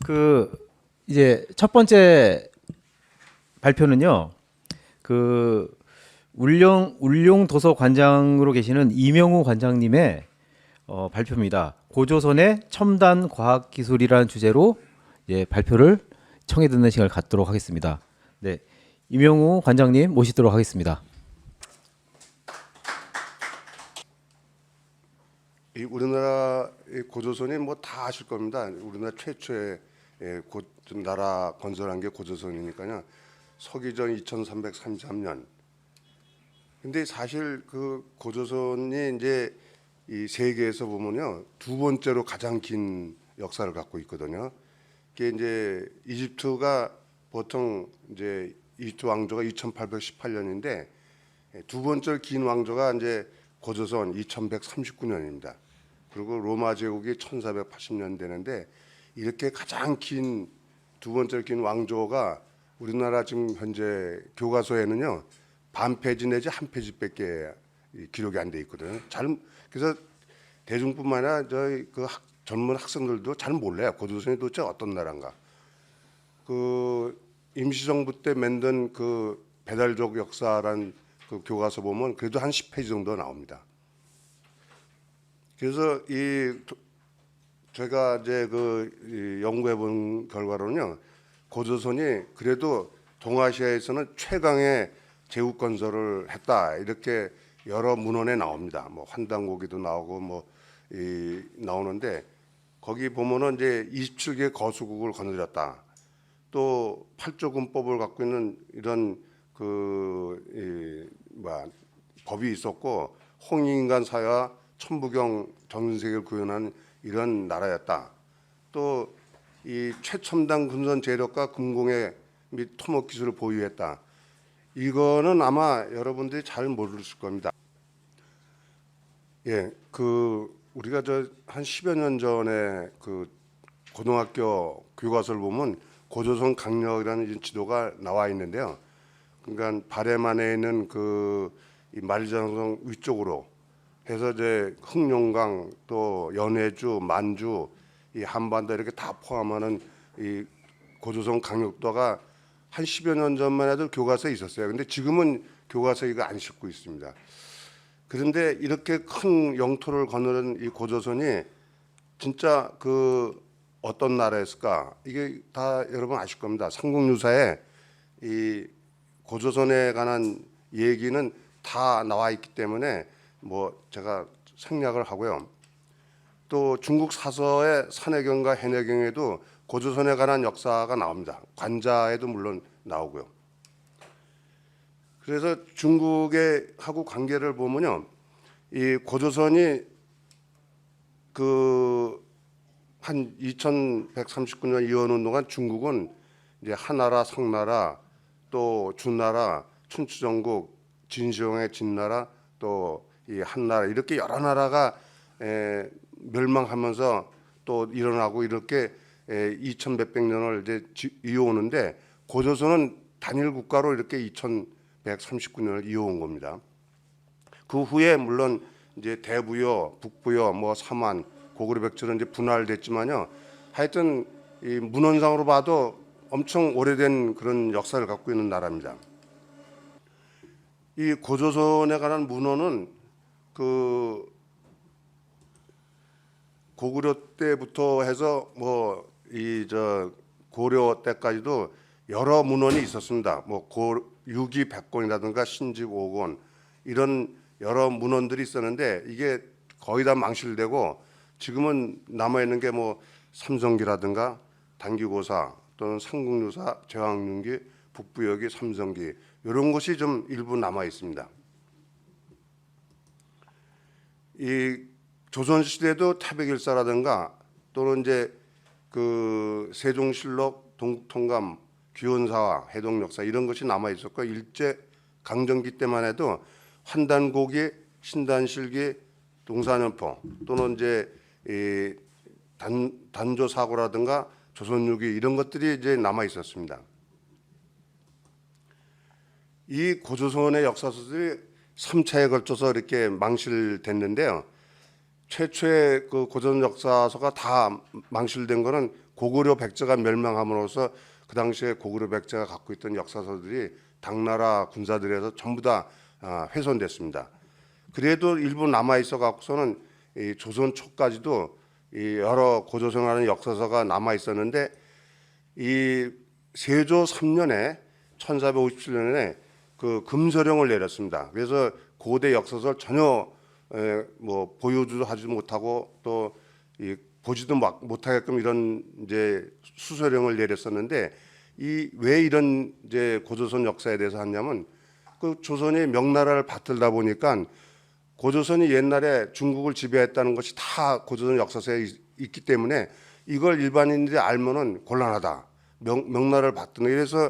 그 이제 첫 번째 발표는요. 그 울릉 도서관장으로 계시는 이명우 관장님의 발표입니다. 고조선의 첨단 과학 기술이라는 주제로 발표를 청해 듣는 시간을 갖도록 하겠습니다. 네, 이명우 관장님 모시도록 하겠습니다. 이 우리나라 고조선이 뭐 다 아실 겁니다. 우리나라 최초의 나라 건설한 게 고조선이니까요. 서기전 2333년. 근데 사실 그 고조선이 이제 이 세계에서 보면요 두 번째로 가장 긴 역사를 갖고 있거든요. 이게 이제 이집트가 보통 이제 이집트 왕조가 2818년인데 두 번째 긴 왕조가 이제 고조선 2139년입니다. 그리고 로마 제국이 1480년 되는데 이렇게 가장 긴 두 번째 긴 왕조가 우리나라 지금 현재 교과서에는요 반 페이지 내지 한 페이지밖에 기록이 안 돼 있거든요. 그래서 대중뿐만 아니라 저희 젊은 학생들도 잘 몰라요. 고조선이 도대체 어떤 나라인가. 그 임시정부 때 만든 그 배달족 역사란 그 교과서 보면 그래도 한 10페이지 정도 나옵니다. 그래서 제가 이제 연구해 본 결과로는요, 고조선이 그래도 동아시아에서는 최강의 제국 건설을 했다 이렇게 여러 문헌에 나옵니다. 뭐 환단고기도 나오고 나오는데 거기 보면은 이제 27개 거수국을 거느렸다. 또 8조 군법을 갖고 있는 이런 법이 있었고 홍익인간 사회와 천부경 전 세계를 구현한 이런 나라였다. 또 이 최첨단 군선 재력과 금공예 및 토목 기술을 보유했다. 이거는 아마 여러분들이 잘 모르실 겁니다. 예, 우리가 한 10여 년 전에 고등학교 교과서를 보면 고조선 강력이라는 지도가 나와 있는데요. 그러니까 발해만에 있는 이 만리장성 위쪽으로 해서 이제 흑룡강 또 연해주, 만주, 이 한반도 이렇게 다 포함하는 이 고조선 강력도가 한 10여 년 전만 해도 교과서에 있었어요. 근데 지금은 교과서에 이거 안 싣고 있습니다. 그런데 이렇게 큰 영토를 거느린 이 고조선이 진짜 어떤 나라였을까? 이게 다 여러분 아실 겁니다. 삼국유사에 이 고조선에 관한 얘기는 다 나와 있기 때문에 제가 생략을 하고요. 또 중국 사서의 산해경과 해내경에도 고조선에 관한 역사가 나옵니다. 관자에도 물론 나오고요. 그래서 중국의 하고 관계를 보면요, 이 고조선이 한 2139년 이어오는 동안 중국은 이제 한나라, 성나라, 또 주나라, 춘추전국, 진시황의 진나라, 또 이 한나라 이렇게 여러 나라가 멸망하면서 또 일어나고 이렇게 2100몇 년을 이제 이어오는데 고조선은 단일 국가로 이렇게 2139년을 이어온 겁니다. 그 후에 물론 이제 대부여, 북부여, 삼안, 고구려 백제로 이제 분할됐지만요. 하여튼 이 문헌상으로 봐도 엄청 오래된 그런 역사를 갖고 있는 나라입니다. 이 고조선에 관한 문헌은 고구려 때부터 해서 고려 때까지도 여러 문헌이 있었습니다. 유기 100권이라든가 신직 5권 이런 여러 문헌들이 있었는데 이게 거의 다 망실되고 지금은 남아 있는 게 삼성기라든가 단기고사 또는 삼국유사, 제왕윤기, 북부여기, 삼성기 이런 것이 좀 일부 남아 있습니다. 이 조선 시대도 태백일사라든가 또는 이제 세종실록, 동국통감, 귀원사화, 해동역사 이런 것이 남아 있었고 일제 강점기 때만 해도 환단고기, 신단실기, 동사년포 또는 이제 이 단조사고라든가 조선유기 이런 것들이 이제 남아 있었습니다. 이 고조선의 역사서들이 3차에 걸쳐서 이렇게 망실됐는데요. 최초의 고조선 역사서가 다 망실된 거는 고구려 백제가 멸망함으로써 그 당시에 고구려 백제가 갖고 있던 역사서들이 당나라 군사들에서 전부 다 훼손됐습니다. 그래도 일부 남아 있어 갖고서는 이 조선 초까지도 이 여러 고조선이라는 역사서가 남아 있었는데 이 세조 3년에 1457년에 그 금서령을 내렸습니다. 그래서 고대 역사서를 전혀 뭐 보유도 하지 못하고 또 이 보지도 못하게끔 이런 이제 수서령을 내렸었는데 이 왜 이런 이제 고조선 역사에 대해서 하냐면 그 조선이 명나라를 받들다 보니까 고조선이 옛날에 중국을 지배했다는 것이 다 고조선 역사서에 있기 때문에 이걸 일반인들이 알면은 곤란하다. 명나라를 받드는 그래서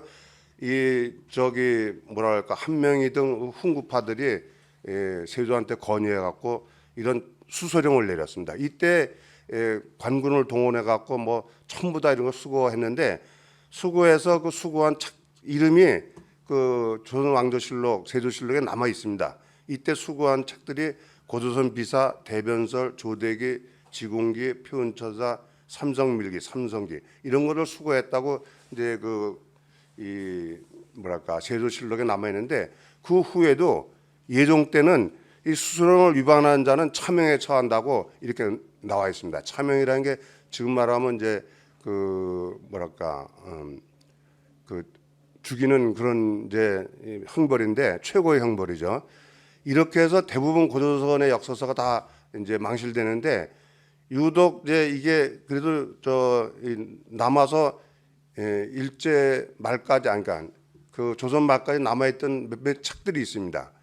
이 저기 뭐랄까 한명이등 훈구파들이 세조한테 건의해 갖고 이런 수서령을 내렸습니다. 이때 관군을 동원해 갖고 뭐 전부 다 이런 거 수거했는데 수거해서 그 수거한 책 이름이 그 조선 왕조실록 세조실록에 남아 있습니다. 이때 수거한 책들이 고조선 비사, 대변설, 조대기, 지공기, 표은처사, 삼성밀기, 삼성기 이런 거를 수거했다고 이제 이 뭐랄까 세조실록에 남아 있는데 그 후에도 예종 때는 이 수서령을 위반한 자는 차명에 처한다고 이렇게 나와 있습니다. 차명이라는 게 지금 말하면 이제 그 뭐랄까 그 죽이는 그런 이제 형벌인데 최고의 형벌이죠. 이렇게 해서 대부분 고조선의 역사서가 다 이제 망실되는데 유독 이제 이게 그래도 남아서 일제 말까지 그러니까 그 조선 말까지 남아있던 몇몇 책들이 있습니다.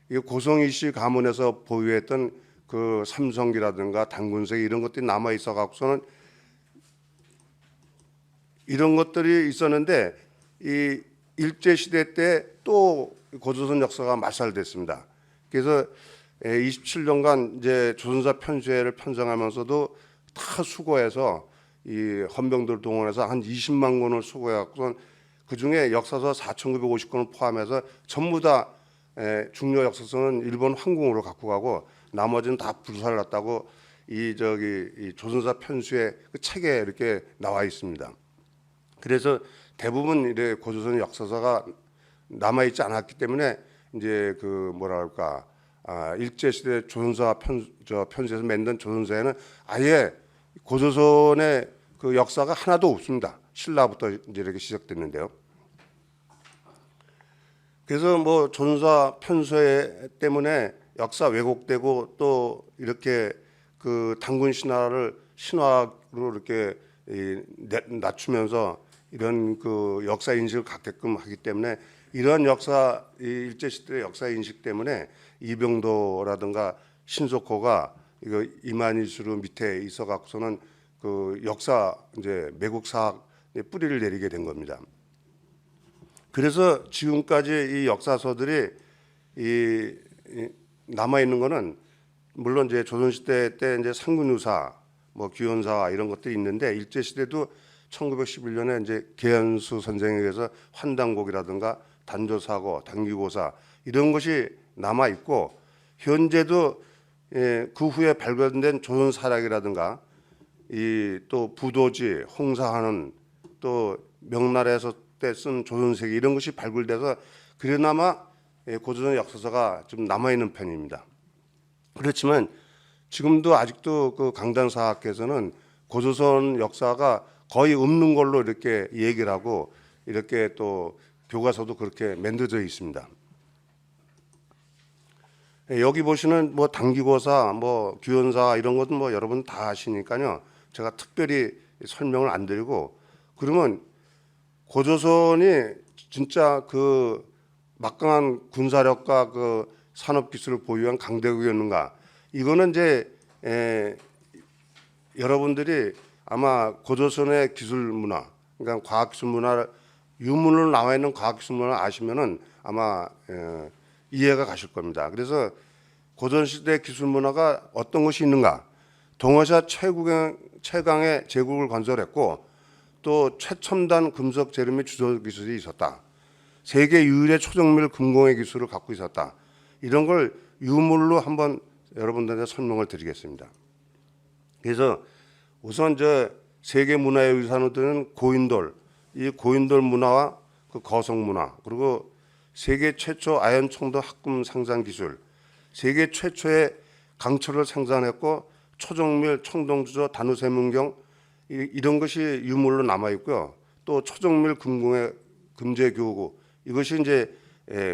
이 고성이씨 가문에서 보유했던 그 삼성기라든가 단군석 이런 것들이 남아 있어 갖고서는 이런 것들이 있었는데 이 일제 시대 때 또 고조선 역사가 말살됐습니다. 그래서 27년간 이제 조선사 편수회를 편성하면서도 다 수거해서 이 헌병들 동원해서 한 20만 권을 수거해갖고선 그 중에 역사서 4,950권을 포함해서 전부 다 중요 역사서는 일본 황궁으로 갖고 가고 나머지는 다 불살랐다고 이 조선사 편수의 그 책에 이렇게 나와 있습니다. 그래서 대부분 이제 고조선 역사서가 남아 있지 않았기 때문에 이제 그 뭐랄까 일제 시대 조선사 편수에서 만든 조선사에는 아예 고조선의 그 역사가 하나도 없습니다. 신라부터 이제 이렇게 시작됐는데요. 그래서 뭐 조선사 편수회 때문에 역사 왜곡되고 또 이렇게 그 단군 신화를 신화로 이렇게 낮추면서 이런 그 역사 인식을 갖게끔 하기 때문에 이런 역사 일제 시대 역사 인식 때문에 이병도라든가 신석호가 이거 이만희수로 밑에 있어 갖고서는 그 역사 이제 매국사학의 뿌리를 내리게 된 겁니다. 그래서 지금까지 이 역사서들이 이 남아 있는 거는 물론 이제 조선 시대 때 이제 상근유사, 뭐 귀원사 이런 것들이 있는데 일제 시대도 1911년에 이제 계현수 선생에 의해서 환단곡이라든가 단조사고, 단기고사 이런 것이 남아 있고 현재도 그 후에 발견된 조선 사락이라든가 이 또 부도지, 홍사하는 또 명나라에서 때 쓴 조선세기 이런 것이 발굴돼서 그래나마 고조선 역사서가 좀 남아 있는 편입니다. 그렇지만 지금도 아직도 그 강단사학에서는 고조선 역사가 거의 없는 걸로 이렇게 얘기를 하고 이렇게 또 교과서도 그렇게 만들어져 있습니다. 여기 보시는 뭐 단기고사, 뭐 귀원사 이런 것도 뭐 여러분 다 아시니까요. 제가 특별히 설명을 안 드리고 그러면 고조선이 진짜 그 막강한 군사력과 그 산업 기술을 보유한 강대국이었는가? 이거는 이제 여러분들이 아마 고조선의 기술 문화, 그러니까 과학 기술 문화 유문으로 나와 있는 과학 기술 문화 아시면은 아마 이해가 가실 겁니다. 그래서 고전 시대 기술 문화가 어떤 것이 있는가? 동아시아 최강의 제국을 건설했고 또 최첨단 금속 재료 및 주조 기술이 있었다. 세계 유일의 초정밀 금공의 기술을 갖고 있었다. 이런 걸 유물로 한번 여러분들한테 설명을 드리겠습니다. 그래서 우선 세계 문화의 유산으로 드는 고인돌, 이 고인돌 문화와 그 거성 문화, 그리고 세계 최초 아연 청도 합금 생산 기술, 세계 최초의 강철을 생산했고 초정밀 청동주조 단우세문경 이런 것이 유물로 남아 있고요. 또 초정밀 금공의 금제교구 이것이 이제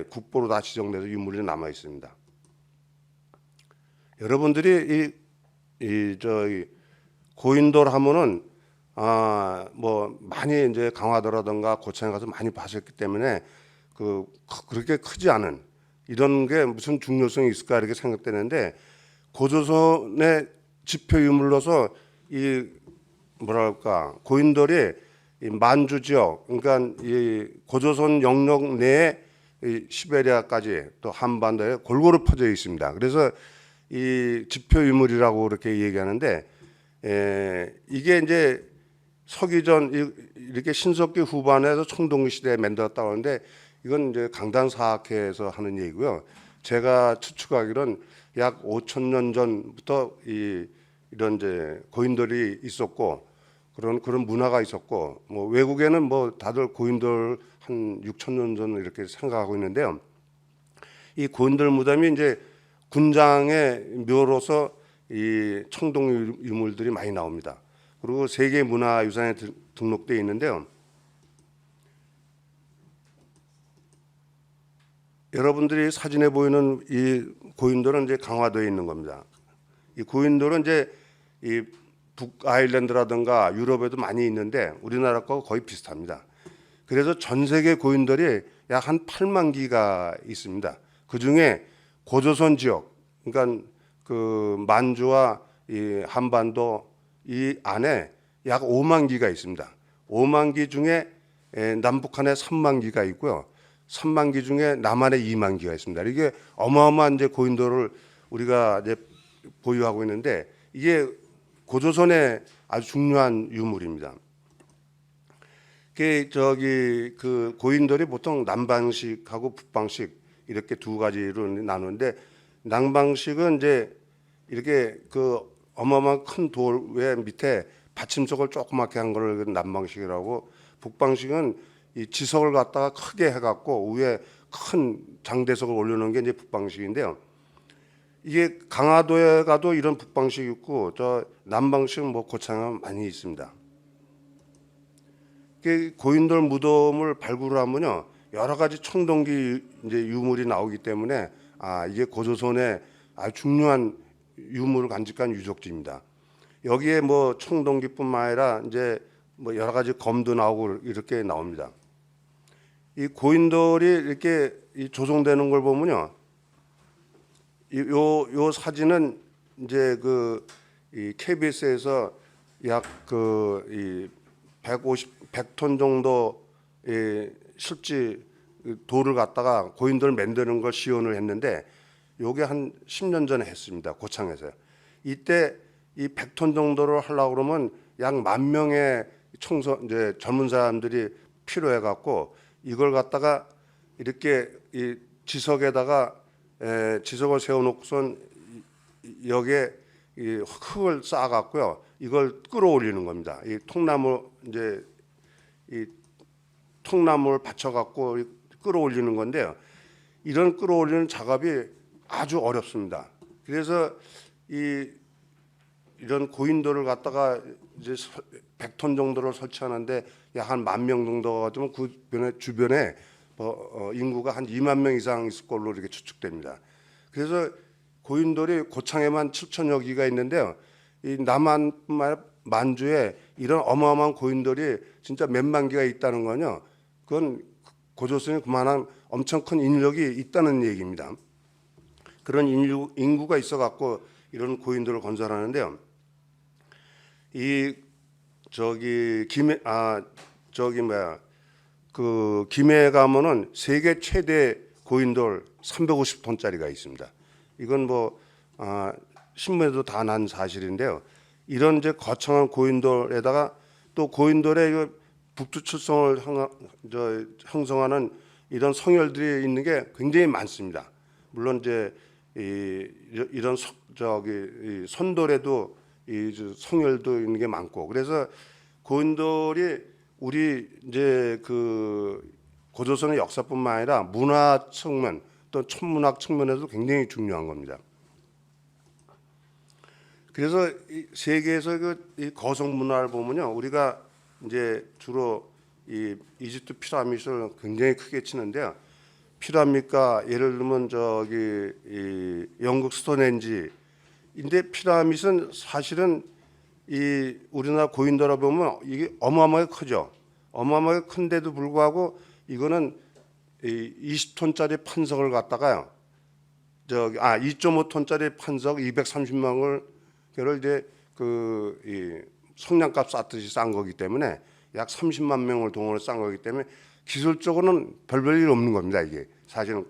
국보로 다 지정돼서 유물이 남아 있습니다. 여러분들이 저희 고인돌 하면은 뭐 많이 이제 강화도라든가 고창에 가서 많이 봤었기 때문에 그렇게 크지 않은 이런 게 무슨 중요성이 있을까 이렇게 생각되는데 고조선의 지표 유물로서 이 뭐랄까 고인돌이 이 만주 지역 그러니까 이 고조선 영역 내에 이 시베리아까지 또 한반도에 골고루 퍼져 있습니다. 그래서 이 지표 유물이라고 그렇게 얘기하는데 이게 이제 서기전 이렇게 신석기 후반에서 청동기 시대에 만들었다고 하는데 이건 이제 강단사학회에서 하는 얘기고요. 제가 추측하기로는 약 5,000년 전부터 이런 이제 고인돌이 있었고 그런 문화가 있었고 뭐 외국에는 뭐 다들 고인돌 한 6,000년 전 이렇게 생각하고 있는데요. 이 고인돌 무덤이 이제 군장의 묘로서 이 청동 유물들이 많이 나옵니다. 그리고 세계 문화유산에 등록되어 있는데요. 여러분들이 사진에 보이는 이 고인돌은 이제 강화도에 있는 겁니다. 이 고인돌은 이제 이 북아일랜드라든가 유럽에도 많이 있는데 우리나라 거 거의 비슷합니다. 그래서 전 세계 고인돌이 약 한 8만 기가 있습니다. 그 중에 고조선 지역, 그러니까 그 만주와 이 한반도 이 안에 약 5만 기가 있습니다. 5만 기 중에 남북한에 3만 기가 있고요. 3만 기 중에 남한에 2만 기가 있습니다. 이게 어마어마한 이제 고인돌을 우리가 이제 보유하고 있는데 이게 고조선의 아주 중요한 유물입니다. 그 고인돌이 보통 남방식하고 북방식 이렇게 두 가지로 나누는데 남방식은 이제 이렇게 그 어마어마한 큰 돌 외 밑에 받침석을 조그맣게 한 거를 남방식이라고 북방식은 이 지석을 갖다가 크게 해갖고 위에 큰 장대석을 올려놓은 게 이제 북방식인데요. 이게 강화도에 가도 이런 북방식이 있고 저 남방식은 뭐 고창에 많이 있습니다. 고인돌 무덤을 발굴하면요 여러 가지 청동기 이제 유물이 나오기 때문에 이게 고조선의 아주 중요한 유물을 간직한 유적지입니다. 여기에 뭐 청동기뿐만 아니라 이제 뭐 여러 가지 검도 나오고 이렇게 나옵니다. 이 고인돌이 이렇게 조성되는 걸 보면요, 요 사진은 이제 이 KBS에서 약 이 100톤 정도 실지 돌을 갖다가 고인돌 만드는 걸 시연을 했는데 요게 한 10년 전에 했습니다. 고창에서요. 이때 이 100톤 정도를 하려고 그러면 약 10,000명의 이제 젊은 사람들이 필요해 갖고 이걸 갖다가 이렇게 이 지석에다가 지석을 세워 놓고선 여기에 이 흙을 쌓아 갖고요. 이걸 끌어올리는 겁니다. 이 통나무 이제 이 통나무를 받쳐 갖고 끌어올리는 건데요. 이런 끌어올리는 작업이 아주 어렵습니다. 그래서 이런 고인돌을 갖다가 이제 100톤 정도를 설치하는데 약 한 10,000명 정도가 되면 그 주변에 인구가 한 2만 명 이상 있을 걸로 이렇게 추측됩니다. 그래서 고인돌이 고창에만 7,000여 기가 있는데요. 이 남한뿐만 만주에 이런 어마어마한 고인돌이 진짜 몇만 개가 있다는 거는요. 그건 고조선이 그만한 엄청 큰 인력이 있다는 얘기입니다. 그런 인구가 있어 갖고 이런 고인돌을 건설하는데요. 김해에 가면은 세계 최대 고인돌 350톤짜리가 있습니다. 이건 뭐 신문에도 다 난 사실인데요. 이런 이제 거창한 고인돌에다가 또 고인돌의 북두칠성을 형성하는 이런 성혈들이 있는 게 굉장히 많습니다. 물론 이제 이런 선돌에도 이 성혈도 있는 게 많고 그래서 고인돌이 우리 이제 그 고조선의 역사뿐만 아니라 문화 측면 또 천문학 측면에도 굉장히 중요한 겁니다. 그래서 이 세계에서 이 거성 문화를 보면요, 우리가 이제 주로 이 이집트 피라미드를 굉장히 크게 치는데요. 피라미드가 예를 들면 저기 이 영국 스톤헨지인데 피라미드는 사실은 이 우리나라 고인돌을 보면 이게 어마어마하게 크죠. 어마어마하게 큰데도 불구하고 이거는 이 20톤짜리 판석을 갖다가요. 2.5톤짜리 판석 230만 개를 이제 이 성냥갑 쌌듯이 싼 거기 때문에 약 30만 명을 동원해 싼 거기 때문에 기술적으로는 별일 없는 겁니다. 이게 사실은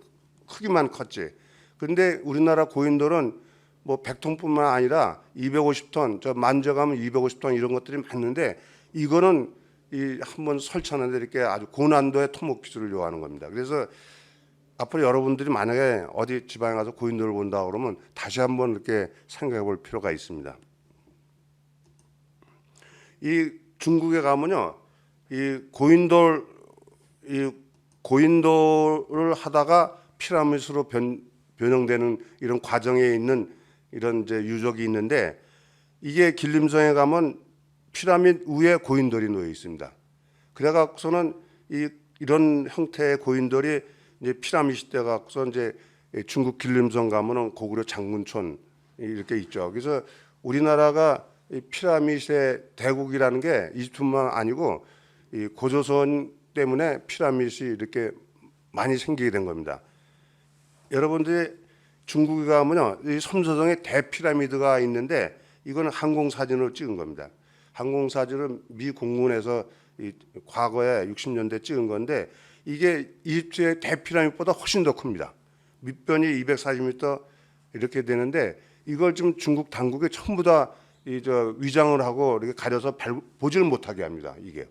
크기만 컸지. 그런데 우리나라 고인돌은 뭐 100톤뿐만 아니라 250톤, 저 만져가면 250톤 이런 것들이 많은데 이거는 이 한번 설치하는데 이렇게 아주 고난도의 토목 기술을 요하는 겁니다. 그래서 앞으로 여러분들이 만약에 어디 지방에 가서 고인돌을 본다 그러면 다시 한번 이렇게 생각해 볼 필요가 있습니다. 이 중국에 가면요, 이 고인돌을 하다가 피라미드로 변형되는 이런 과정에 있는 이런 이제 유적이 있는데 이게 길림성에 가면 피라미드 위에 고인돌이 놓여 있습니다. 그래갖고서는 이런 형태의 고인돌이 이제 피라미드 시대 갖고서 이제 중국 길림성 가면은 고구려 장군촌 이렇게 있죠. 그래서 우리나라가 이 피라미드의 대국이라는 게 이집트뿐만 아니고 이 고조선 때문에 피라미드이 이렇게 많이 생기게 된 겁니다. 여러분들이 중국에 가면요, 이 섬서성에 대피라미드가 있는데 이거는 항공사진으로 찍은 겁니다. 항공사진을 미 공군에서 과거에 60년대 찍은 건데 이게 이집트의 대피라미드보다 훨씬 더 큽니다. 밑변이 240m 이렇게 되는데 이걸 지금 중국 당국이 전부 다 위장을 하고 이렇게 가려서 보지를 못하게 합니다. 이게.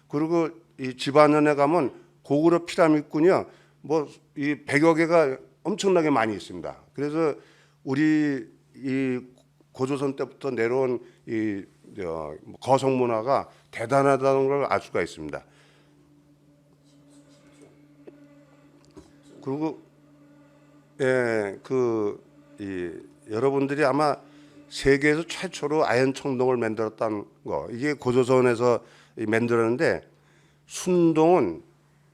그리고 이 집안원에 가면 고구려 피라미드군이요, 뭐 이 100여 개가 엄청나게 많이 있습니다. 그래서 우리 이 고조선 때부터 내려온 이 거성 문화가 대단하다는 걸 알 수가 있습니다. 그리고 여러분들이 아마 세계에서 최초로 아연 청동을 만들었다는 거, 이게 고조선에서 만들었는데 순동은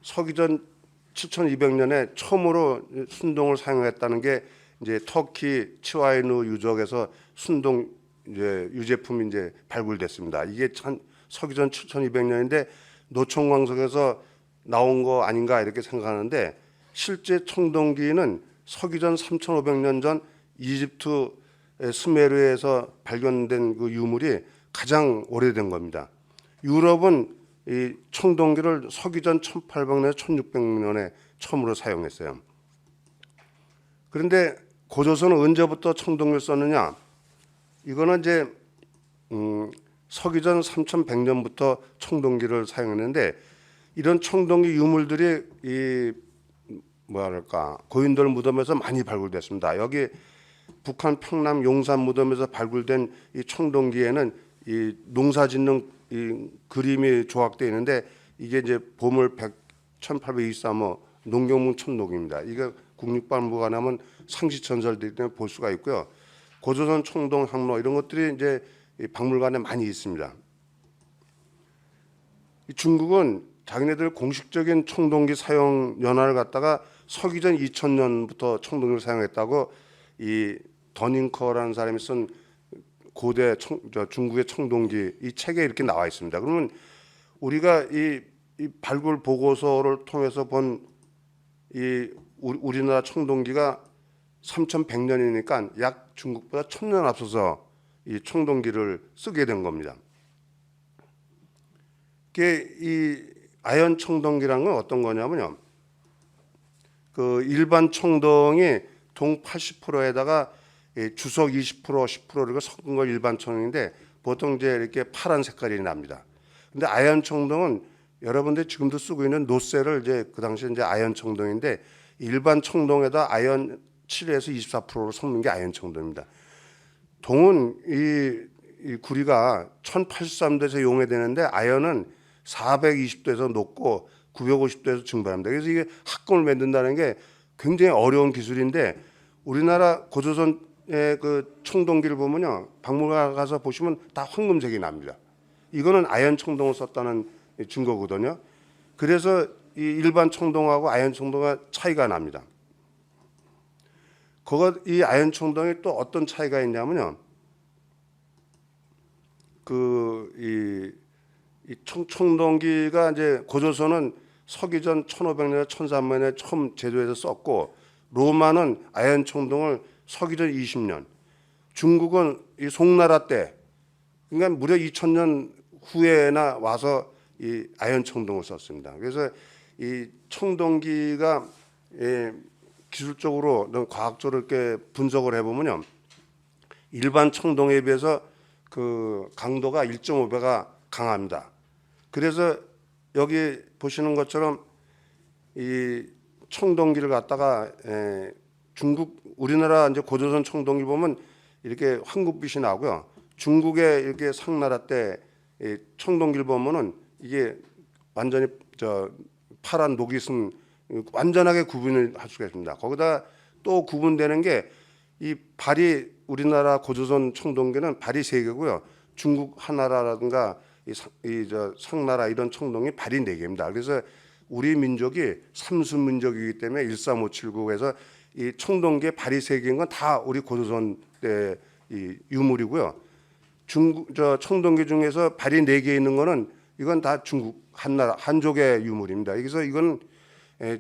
서기전 7,200년에 처음으로 순동을 사용했다는 게 이제 터키 치와이누 유적에서 순동 이제 유제품이 이제 발굴됐습니다. 이게 서기전 7,200년인데 노총광석에서 나온 거 아닌가 이렇게 생각하는데 실제 청동기는 서기전 3,500년 전 이집트 스메르에서 발견된 그 유물이 가장 오래된 겁니다. 유럽은 이 청동기를 서기전 1800년에서 1600년에 처음으로 사용했어요. 그런데 고조선은 언제부터 청동기를 썼느냐? 이거는 이제 서기전 3100년부터 청동기를 사용했는데 이런 청동기 유물들이 이 뭐랄까 고인돌 무덤에서 많이 발굴됐습니다. 여기 북한 평남 용산 무덤에서 발굴된 이 청동기에는 이 농사짓는 이 그림이 조각되어 있는데 이게 이제 보물 1823호 농경문 천록입니다. 이게 국립박물관에 하면 상시전설되기 때문에 볼 수가 있고요. 고조선 청동 항로 이런 것들이 이제 박물관에 많이 있습니다. 중국은 자기네들 공식적인 청동기 사용 연화를 갖다가 서기전 2000년부터 청동기를 사용했다고 이 더닝커라는 사람이 쓴 고대 중국의 청동기 이 책에 이렇게 나와 있습니다. 그러면 우리가 이 발굴 보고서를 통해서 본 이 우리나라 청동기가 3100년이니까 약 중국보다 1000년 앞서서 이 청동기를 쓰게 된 겁니다. 이 아연 청동기라는 건 어떤 거냐면요, 그 일반 청동이 동 80%에다가 주석 20%, 10%를 섞은 걸 일반 청동인데 보통 이제 이렇게 파란 색깔이 납니다. 근데 아연 청동은 여러분들 지금도 쓰고 있는 노쇠를 이제 그 당시에 이제 아연 청동인데 일반 청동에다 아연 7에서 24%로 섞는 게 아연 청동입니다. 동은 이 구리가 1083도에서 용해되는데 아연은 420도에서 녹고 950도에서 증발합니다. 그래서 이게 합금을 만든다는 게 굉장히 어려운 기술인데 우리나라 고조선의 그 청동기를 보면요, 박물관 가서 보시면 다 황금색이 납니다. 이거는 아연 청동을 썼다는 증거거든요. 그래서 이 일반 청동하고 아연 청동과 차이가 납니다. 이 아연 청동이 또 어떤 차이가 있냐면요, 이 청동기가 이제 고조선은 서기전 1500년에 1300년에 처음 제조해서 썼고, 로마는 아연 청동을 서기전 20년, 중국은 이 송나라 때, 그러니까 무려 2000년 후에나 와서 이 아연 청동을 썼습니다. 그래서 이 청동기가 기술적으로, 과학적으로 이렇게 분석을 해보면요, 일반 청동에 비해서 그 강도가 1.5배가 강합니다. 그래서 여기 보시는 것처럼 이 청동기를 갖다가 우리나라 이제 고조선 청동기 보면 이렇게 황금빛이 나고요. 중국의 이렇게 상나라 때 청동기를 보면은 이게 완전히 파란 녹이 쓴 완전하게 구분을 할 수가 있습니다. 거기다 또 구분되는 게 이 발이 우리나라 고조선 청동기는 발이 3개고요. 중국 하나라든가 상나라 이런 청동이 발이 4개입니다. 그래서 우리 민족이 삼수 민족이기 때문에 13579에서 이 청동기의 발이 3개인 건 다 우리 고조선 때 이 유물이고요. 청동기 중에서 발이 4개 있는 거는 이건 다 중국 한족의 유물입니다. 그래서 이건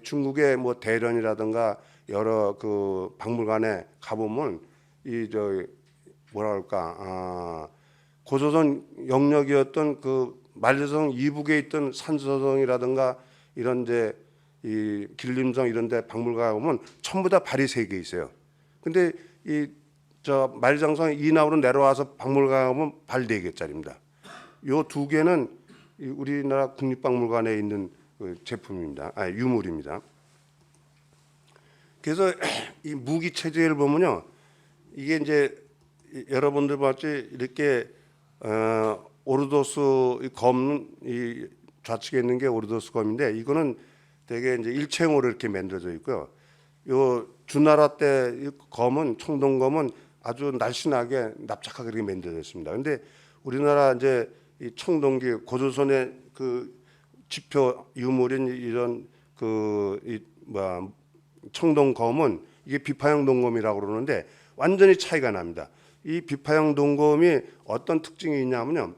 중국의 뭐 대련이라든가 여러 그 박물관에 가보면 고조선 영역이었던 그 만려성 이북에 있던 산서성이라든가 이런 이제 이 길림성 이런 데 박물관 가보면 전부 다 발이 3개 있어요. 근데 만려장성 이나우로 내려와서 박물관 가보면 발 4개짜리입니다. 요 2개는 우리나라 국립박물관에 있는 그 제품입니다. 유물입니다. 그래서 이 무기 체제를 보면요, 이게 이제 여러분들 봤지 이렇게 오르도스 검, 이 좌측에 있는 게 오르도스 검인데 이거는 되게 이제 일체형으로 이렇게 만들어져 있고요. 요 주나라 때 검은 청동검은 아주 날씬하게 납작하게 이렇게 만들어져 있습니다. 근데 우리나라 이제 이 청동기 고조선의 그 지표 유물인 이런 청동검은 이게 비파형 동검이라고 그러는데 완전히 차이가 납니다. 이 비파형 동검이 어떤 특징이 있냐면요,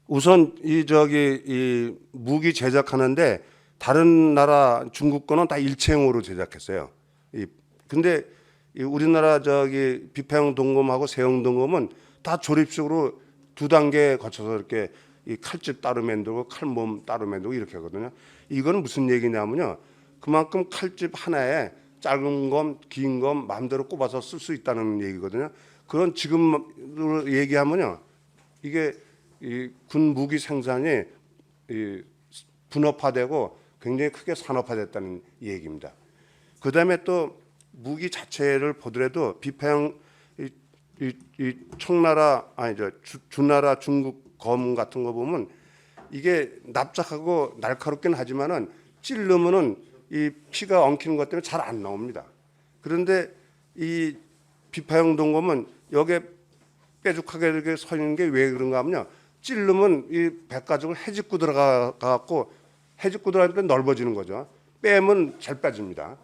우선 이 무기 제작하는데 다른 나라 중국 거는 다 일체형으로 제작했어요. 근데 우리나라 비파형 동검하고 세형 동검은 다 조립식으로 2단계 거쳐서 이렇게 이 칼집 따로 만들고 칼몸 따로 만들고 이렇게 하거든요. 이건 무슨 얘기냐면요, 그만큼 칼집 하나에 짧은 검, 긴 검 마음대로 꼽아서 쓸 수 있다는 얘기거든요. 그런 지금으로 얘기하면요, 이게 이 군 무기 생산이 분업화되고 굉장히 크게 산업화됐다는 얘기입니다. 그다음에 또 무기 자체를 보더라도 비파형 이 청나라 주나라 중국 검 같은 거 보면 이게 납작하고 날카롭긴 하지만은 찌르면은 이 피가 엉키는 것 때문에 잘 안 나옵니다. 그런데 이 비파형 동검은 여기에 뾰족하게 이렇게 서 있는 게 왜 그런가 하면요, 찌르면 이 백가죽을 해집고 들어가 갖고 해집고 들어가니까 넓어지는 거죠. 빼면 잘 빠집니다.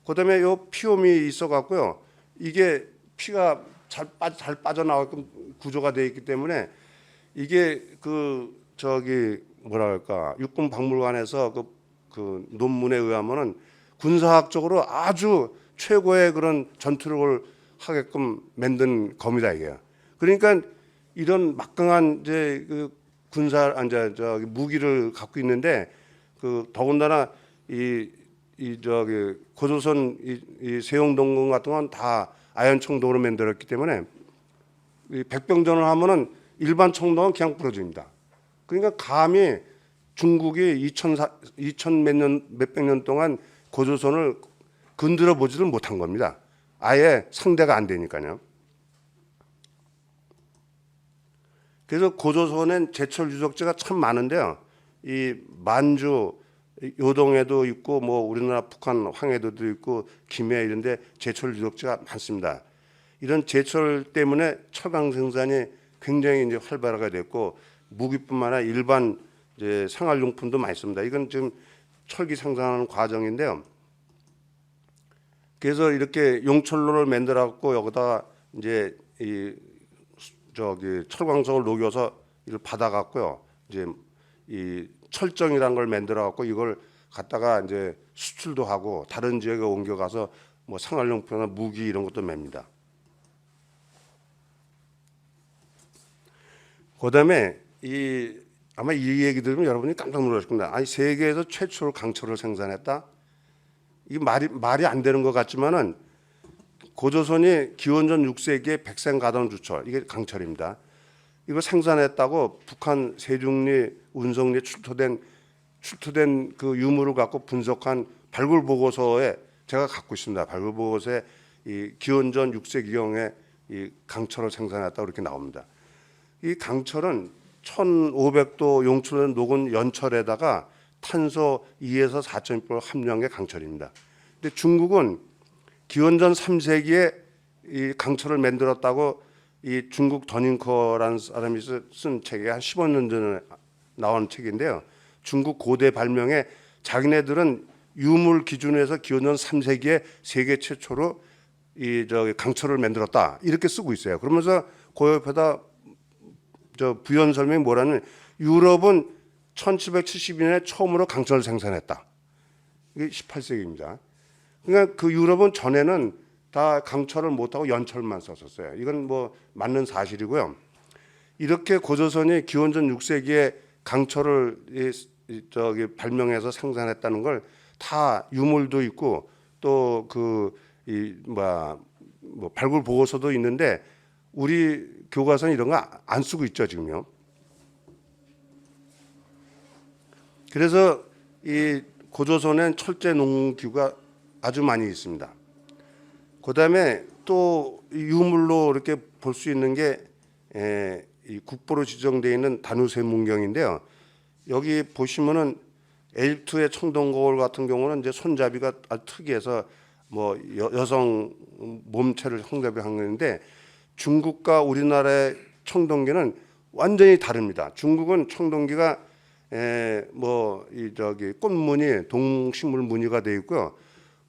그다음에 요 피홈이 있어 갖고요, 이게 피가 잘 빠져나가게끔 구조가 되어 있기 때문에 이게 육군 박물관에서 그 논문에 의하면은 군사학적으로 아주 최고의 그런 전투력을 하게끔 만든 검이다 이게요. 그러니까 이런 막강한 이제 그 무기를 갖고 있는데 더군다나 고조선 이 세용동검 같은 건 다 아연 청동으로 만들었기 때문에 이 백병전을 하면은 일반 청동은 그냥 부러집니다. 그러니까 감히 중국이 2000 몇백 년 동안 고조선을 건드려 보지를 못한 겁니다. 아예 상대가 안 되니까요. 그래서 고조선엔 제철 유적지가 참 많은데요. 이 만주 요동에도 있고 뭐 우리나라 북한 황해도도 있고 김해 이런데 제철 유적지가 많습니다. 이런 제철 때문에 철강 생산이 굉장히 이제 활발하게 됐고 무기뿐만 아니라 일반 이제 생활용품도 많이 씁니다. 이건 지금 철기 생산하는 과정인데요. 그래서 이렇게 용철로를 만들어 갖고 여기다가 이제 이 저기 철광석을 녹여서 이걸 받아 갖고요. 이제 이 철정이라는 걸 만들어 갖고 이걸 갖다가 이제 수출도 하고 다른 지역에 옮겨 가서 뭐 생활용품이나 무기 이런 것도 맵니다. 그다음에 아마 이 얘기 들으면 여러분이 깜짝 놀라실 겁니다. 아니 세계에서 최초로 강철을 생산했다. 이게 말이 안 되는 것 같지만은 고조선이 기원전 6세기에 백생가던주철 이게 강철입니다. 이거 생산했다고 북한 세종리, 운성리 출토된 그 유물을 갖고 분석한 발굴 보고서에 제가 갖고 있습니다. 발굴 보고서에 이 기원전 6세기경에 이 강철을 생산했다고 이렇게 나옵니다. 이 강철은 1500도 용출된 녹은 연철에다가 탄소 2에서 4.1% 함량의 강철입니다. 근데 중국은 기원전 3세기에 이 강철을 만들었다고 이 중국 더닝커라는 사람이 쓴 책에 한 15년 전에 나온 책인데요. 중국 고대 발명에 자기네들은 유물 기준에서 기원전 3세기에 세계 최초로 이 저기 강철을 만들었다 이렇게 쓰고 있어요. 그러면서 그 옆에다 저 부연 설명이 뭐라는 유럽은 1772년에 처음으로 강철을 생산했다. 이게 18세기입니다. 그러니까 그 유럽은 전에는 다 강철을 못하고 연철만 썼었어요. 이건 뭐 맞는 사실이고요. 이렇게 고조선이 기원전 6세기에 강철을 저기 발명해서 생산했다는 걸 다 유물도 있고 또 그 뭐 발굴 보고서도 있는데 우리 교과서는 이런 거 안 쓰고 있죠 지금요. 그래서 이 고조선엔 철제 농기구가 아주 많이 있습니다. 그다음에 또 유물로 이렇게 볼 수 있는 게 이 국보로 지정되어 있는 다누세 문경인데요. 여기 보시면은 에집트의 청동거울 같은 경우는 이제 손잡이가 아주 특이해서 뭐 여성 몸체를 손잡이한 건데 중국과 우리나라의 청동기는 완전히 다릅니다. 중국은 청동기가 뭐 저기 꽃무늬, 동식물 무늬가 되어 있고요.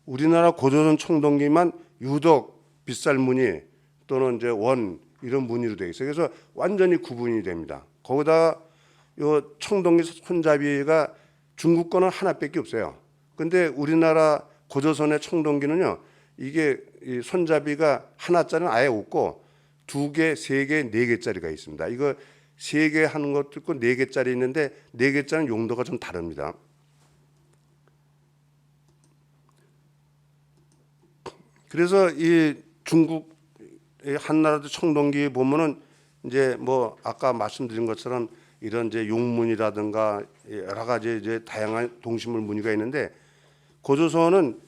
우리나라 고조선 청동기만 유독 빗살 무늬 또는 이제 원 이런 무늬로 되어 있어요. 그래서 완전히 구분이 됩니다. 거기다 요 청동기 손잡이가 중국 거는 하나밖에 없어요. 근데 우리나라 고조선의 청동기는요, 이게 이 손잡이가 하나짜리는 아예 없고 2개, 3개, 4개짜리가 있습니다. 이거 3개 하는 것도 있고 4개짜리 있는데 4개짜리는 용도가 좀 다릅니다. 그래서 이 중국 한나라도 청동기 보면은 이제 뭐 아까 말씀드린 것처럼 이런 이제 용문이라든가 여러 가지 이제 다양한 동식물 무늬가 있는데 고조선은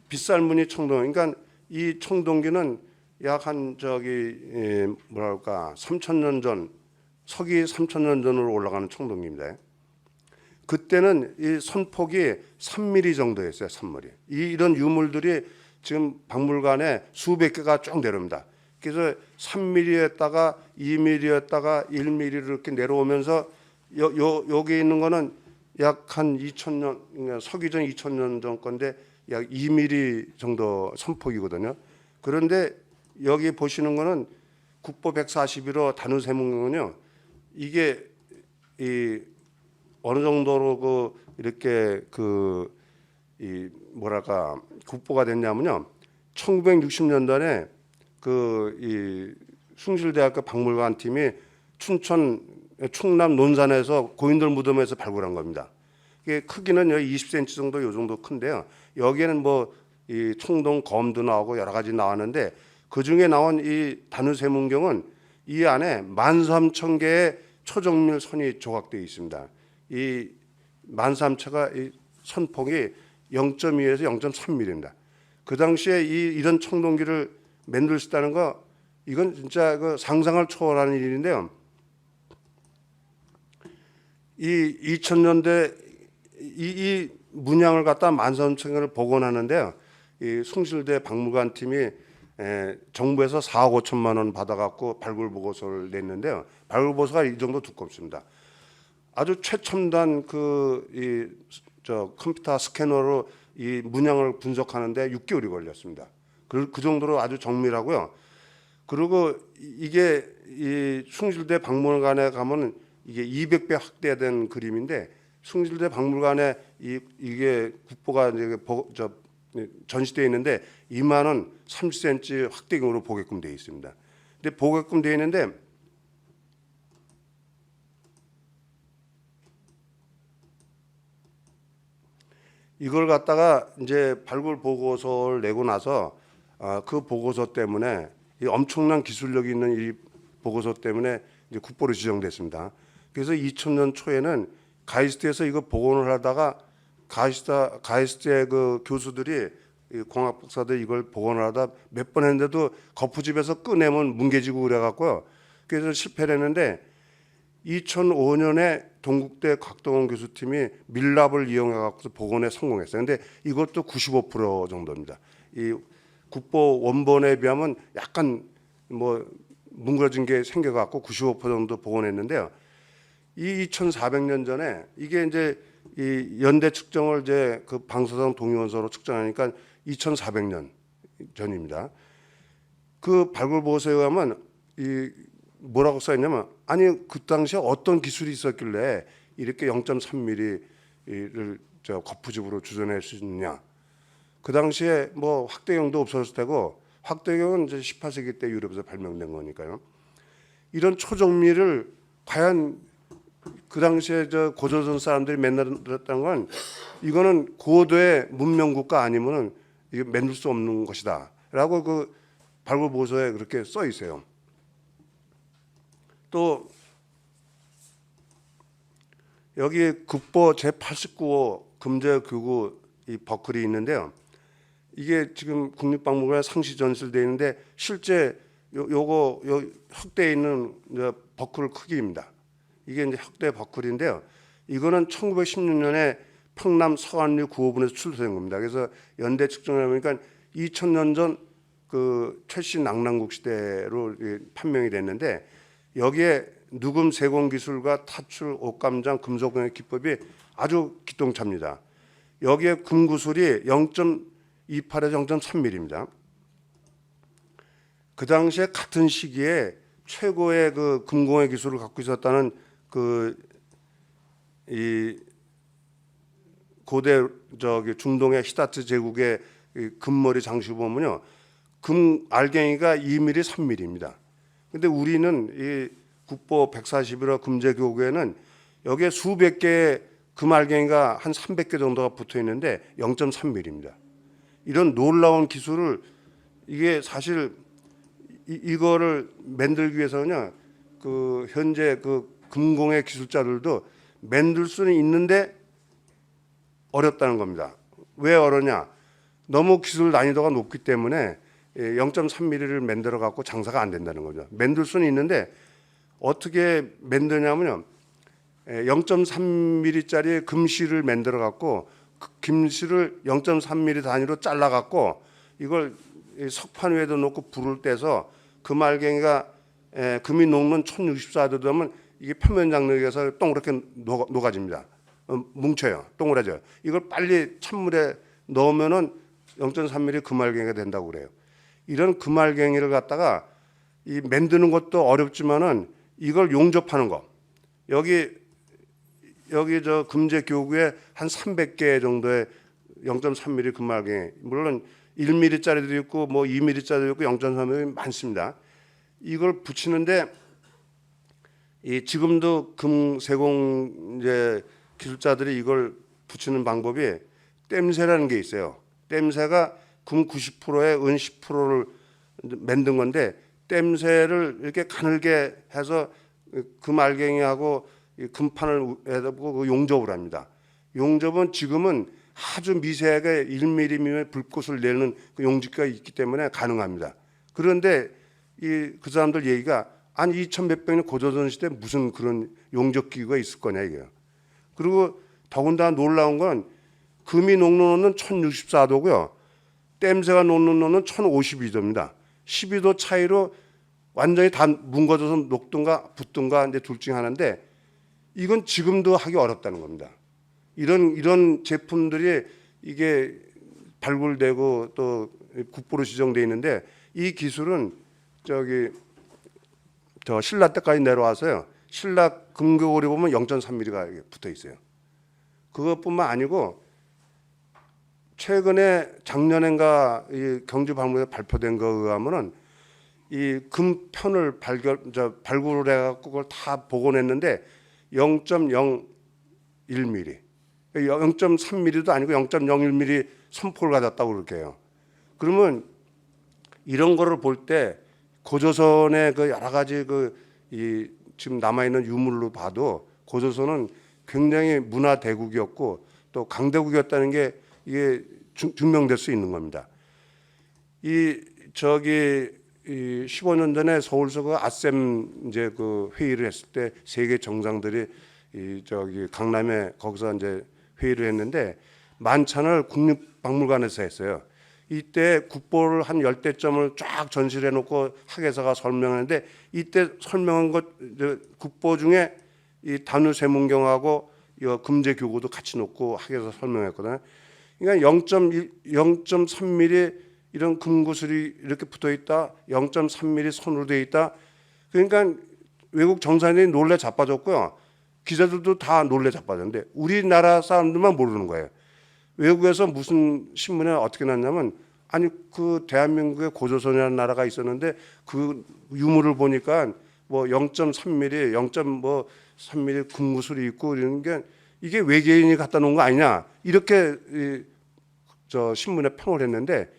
빗살무늬 청동, 그러니까 이 청동기는 약 한 저기 뭐랄까 3,000년 전 서기 3,000년 전으로 올라가는 청동기입니다. 그때는 이 선폭이 3mm 정도였어요. 3mm. 이런 유물들이 지금 박물관에 수백 개가 쭉 내려옵니다. 그래서 3mm였다가 2mm였다가 1mm를 이렇게 내려오면서 여기 있는 거는 약 한 2,000년, 그러니까 서기전 2,000년 전 건데 약 2mm 정도 선폭이거든요. 그런데 여기 보시는 거는 국보 141호 다누세문경은요. 이게 이 어느 정도로 그 이렇게 이 뭐랄까 국보가 됐냐면요. 1960년대에 이 숭실대학교 박물관 팀이 충남 논산에서 고인돌 무덤에서 발굴한 겁니다. 이게 크기는 20cm 정도 요 정도 큰데요. 여기에는 뭐 이 청동 검도 나오고 여러 가지 나왔는데 그 중에 나온 이 다누세문경은 이 안에 13,000개의 초정밀 선이 조각되어 있습니다. 이 13,000개가 이 선폭이 0.2에서 0.3mm입니다. 그 당시에 이런 청동기를 만들 수 있다는 거 이건 진짜 그 상상을 초월하는 일인데요. 이 2000년대 이 문양을 갖다 13,000개를 복원하는데요. 이 숭실대 박물관 팀이 정부에서 4억 5천만 원 받아갖고 발굴 보고서를 냈는데요. 발굴 보고서가 이 정도 두껍습니다. 아주 최첨단 컴퓨터 스캐너로 이 문양을 분석하는데 6개월이 걸렸습니다. 그 정도로 아주 정밀하고요. 그리고 이게 이 숭실대 박물관에 가면 이게 200배 확대된 그림인데 숭실대 박물관에 이게 국보가 이제 전시되어 있는데 이마는 30cm 확대경으로 보게끔 되어 있습니다. 근데 보게끔 되어 있는데 이걸 갖다가 이제 발굴 보고서를 내고 나서 그 보고서 때문에 이 엄청난 기술력이 있는 이 보고서 때문에 이제 국보로 지정됐습니다. 그래서 2000년 초에는 가이스트에서 이거 복원을 하다가 가이스트의 그 교수들이 공학 박사들 이걸 복원을 하다 몇 번 했는데도 거푸집에서 꺼내면 뭉개지고 그래갖고요. 그래서 실패를 했는데 2005년에 동국대 곽동원 교수팀이 밀랍을 이용해갖고 복원에 성공했어요. 근데 이것도 95% 정도입니다. 이 국보 원본에 비하면 약간 뭐 뭉그러진 게 생겨갖고 95% 정도 복원했는데요. 이 2,400년 전에 이게 이제 이 연대 측정을 이제 그 방사성 동위원소로 측정하니까 2,400년 전입니다. 그 발굴 보고서에 의하면 이 뭐라고 써 있냐면 아니 그 당시에 어떤 기술이 있었길래 이렇게 0.3mm를 거푸집으로 주전할 수 있느냐. 그 당시에 뭐 확대경도 없었을 테고 확대경은 이제 18세기 때 유럽에서 발명된 거니까요. 이런 초정밀을 과연 그 당시에 고조선 사람들이 만들었다는 건 이거는 고도의 문명 국가 아니면은 이게 만들 수 없는 것이다라고 그 발굴 보고서에 그렇게 써 있어요. 또 여기 국보 제89호 금제교구 이 버클이 있는데요. 이게 지금 국립박물관에 상시 전시되어 있는데 실제 요거 흑대에 있는 버클 크기입니다. 이게 이제 흑대 버클인데요. 이거는 1916년에 평남 서안리 구호분에서 출토된 겁니다. 그래서 연대 측정해 보니까 2000년 전 그 최씨 낙랑국 시대로 판명이 됐는데 여기에 누금 세공 기술과 타출, 옷감장, 금속공예 기법이 아주 기똥차입니다. 여기에 금구슬이 0.28에서 0.3mm입니다. 그 당시에 같은 시기에 최고의 그 금공예 기술을 갖고 있었다는 이 고대 중동의 히다트 제국의 금머리 장식 보면요, 금 알갱이가 2mm, 3mm입니다. 근데 우리는 이 국보 141호 금제교구에는 여기에 수백 개의 금알갱이가 한 300개 정도가 붙어 있는데 0.3mm입니다. 이런 놀라운 기술을 이게 사실 이거를 만들기 위해서는요, 그 현재 그 금공예 기술자들도 만들 수는 있는데 어렵다는 겁니다. 왜 어려냐? 너무 기술 난이도가 높기 때문에 0.3mm를 만들어 갖고 장사가 안 된다는 거죠. 만들 수는 있는데 어떻게 만드냐면요, 0.3mm짜리 금실을 만들어 갖고 그 금실을 0.3mm 단위로 잘라 갖고 이걸 석판 위에다 놓고 불을 떼서 금알갱이가 금이 녹는 1064도 되면 이게 표면 장력에서 동그랗게 녹아집니다. 뭉쳐요. 동그라져요. 이걸 빨리 찬물에 넣으면은 0.3mm 금알갱이가 된다고 그래요. 이런 금알갱이를 갖다가 이 만드는 것도 어렵지만은 이걸 용접하는 거. 여기 저 금제 교구에 한 300개 정도의 0.3mm 금알갱이. 물론 1mm짜리도 있고 뭐 2mm짜리도 있고 0.3mm 많습니다. 이걸 붙이는데 이 지금도 금세공 이제 기술자들이 이걸 붙이는 방법이 땜새라는 게 있어요. 땜새가 금 90%에 은 10%를 만든 건데 땜새를 이렇게 가늘게 해서 금알갱이하고 금판을 해서 용접을 합니다. 용접은 지금은 아주 미세하게 1mm의 불꽃을 내는 그 용접기가 있기 때문에 가능합니다. 그런데 그 사람들 얘기가 아니 2100년 고조선 시대 무슨 그런 용접기구가 있을 거냐 이게요. 그리고 더군다나 놀라운 건 금이 녹는 온은 1064도고요. 땜새가 녹는 온은 1052도입니다. 12도 차이로 완전히 다 뭉거져서 녹든가 붙든가 이제 둘 중에 하나인데 이건 지금도 하기 어렵다는 겁니다. 이런 제품들이 이게 발굴되고 또 국보로 지정돼 있는데 이 기술은 저 신라 때까지 내려와서요. 신라 금교골이 보면 0.3mm가 붙어 있어요. 그것뿐만 아니고 최근에 작년엔가 이 경주박물관에 발표된 거에 의하면은 이 금편을 발굴을 해갖고 그걸 다 복원했는데 0.01mm, 0.3mm도 아니고 0.01mm 선포를 가졌다고 그렇게 해요. 그러면 이런 거를 볼 때 고조선의 그 여러 가지 이 지금 남아 있는 유물로 봐도 고조선은 굉장히 문화 대국이었고 또 강대국이었다는 게 이게 증명될 수 있는 겁니다. 이 15년 전에 서울서 그 아셈 이제 그 회의를 했을 때 세계 정상들이 강남에 거기서 이제 회의를 했는데 만찬을 국립박물관에서 했어요. 이때 국보를 한 10대점을 쫙 전시를 해놓고 학예사가 설명하는데 이때 설명한 것 국보 중에 이 단유세문경하고 이 금제교구도 같이 놓고 학예사 설명했거든요. 그러니까 0.3mm 이런 금구슬이 이렇게 붙어 있다, 0.3mm 손으로 되어 있다. 그러니까 외국 정상인들이 놀래 자빠졌고요. 기자들도 다 놀래 자빠졌는데 우리나라 사람들만 모르는 거예요. 외국에서 무슨 신문에 어떻게 났냐면 아니 그 대한민국에 고조선이라는 나라가 있었는데 그 유물을 보니까 뭐 0.3mm, 0.3mm 금구슬이 있고 이런 게 이게 외계인이 갖다 놓은 거 아니냐 이렇게 신문에 평을 했는데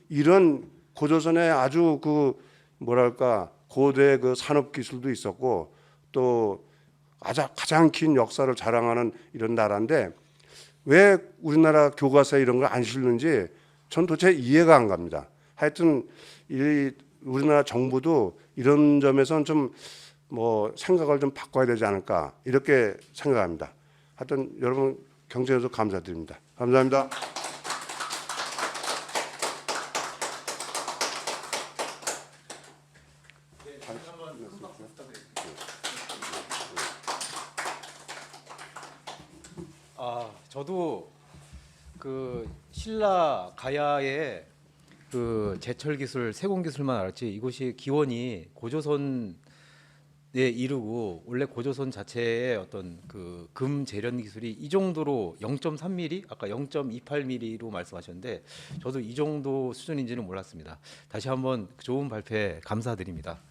이런 고조선에 아주 그 뭐랄까 고대 그 산업 기술도 있었고 또 가장 긴 역사를 자랑하는 이런 나라인데 왜 우리나라 교과서에 이런 걸 안 실는지 전 도대체 이해가 안 갑니다. 하여튼 우리나라 정부도 이런 점에서는 좀 뭐 생각을 좀 바꿔야 되지 않을까 이렇게 생각합니다. 하여튼 여러분 경청해 주셔서 감사드립니다. 감사합니다. 저도 그 신라 가야의 그 제철 기술, 세공 기술만 알았지 이곳이 기원이 고조선에 이르고 원래 고조선 자체의 어떤 그 금 재련 기술이 이 정도로 0.3mm, 아까 0.28mm로 말씀하셨는데 저도 이 정도 수준인지는 몰랐습니다. 다시 한번 좋은 발표에 감사드립니다.